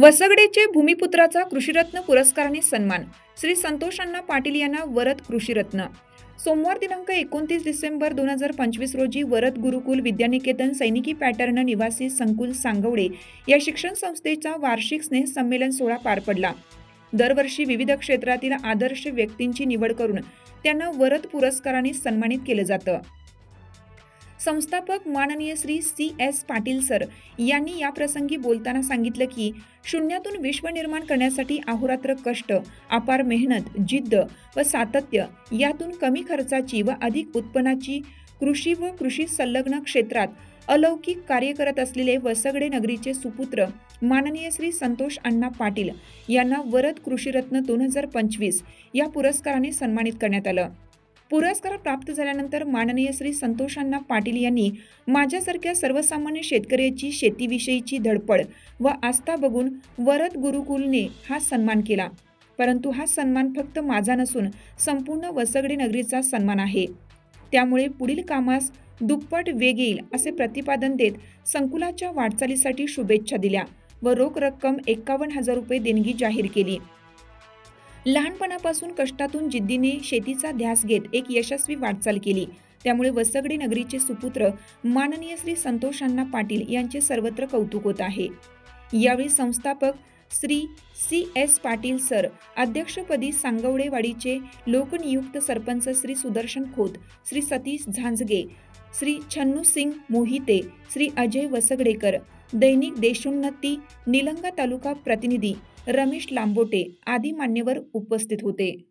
वसगडेचे भूमिपुत्राचा कृषीरत्न पुरस्काराने सन्मान. श्री संतोष अण्णा पाटील यांना वरद कृषीरत्न. सोमवार दिनांक 29 डिसेंबर 2025 रोजी वरद गुरुकुल विद्यानिकेतन सैनिकी पॅटर्न निवासी संकुल सांगवडे या शिक्षण संस्थेचा वार्षिक स्नेह संमेलन सोहळा पार पडला. दरवर्षी विविध क्षेत्रातील आदर्श व्यक्तींची निवड करून त्यांना वरद पुरस्काराने सन्मानित केलं जातं. संस्थापक माननीय श्री CS पाटील सर यांनी या प्रसंगी बोलताना सांगितलं की शून्यातून विश्व निर्माण करण्यासाठी अहोरात्र कष्ट, अपार मेहनत, जिद्द व सातत्य यातून कमी खर्चाची व अधिक उत्पन्नाची कृषी व कृषी संलग्न क्षेत्रात अलौकिक कार्य करत असलेले वसगडे नगरीचे सुपुत्र माननीय श्री संतोष अण्णा पाटील यांना वरद कृषीरत्न 2025 या पुरस्काराने सन्मानित करण्यात आलं. पुरस्कार प्राप्त झाल्यानंतर माननीय श्री संतोष अण्णा पाटील यांनी माझ्यासारख्या सर्वसामान्य शेतकऱ्याची शेतीविषयीची धडपड व आस्था बघून वरद गुरुकुलने हा सन्मान केला. परंतु हा सन्मान फक्त माझा नसून संपूर्ण वसगडे नगरीचा सन्मान आहे. त्यामुळे पुढील कामास दुप्पट वेग येईल असे प्रतिपादन देत संकुलाच्या वाटचालीसाठी शुभेच्छा दिल्या व रोख रक्कम 51,000 रुपये देणगी जाहीर केली. लहानपणापासून कष्टातून जिद्दीने शेतीचा ध्यास घेत एक यशस्वी वाटचाल केली. त्यामुळे वसगडे नगरीचे सुपुत्र माननीय श्री संतोष अण्णा पाटील यांचे सर्वत्र कौतुक होत आहे. यावेळी संस्थापक श्री CS पाटील सर, अध्यक्षपदी सांगवडेवाडीचे लोकनियुक्त सरपंच श्री सुदर्शन खोत, श्री सतीश झांजगे, श्री छन्नू सिंग मोहिते, श्री अजय वसगडेकर, दैनिक देशोन्नती निलंगा तालुका प्रतिनिधी रमेश लांबोटे आदी मान्यवर उपस्थित होते.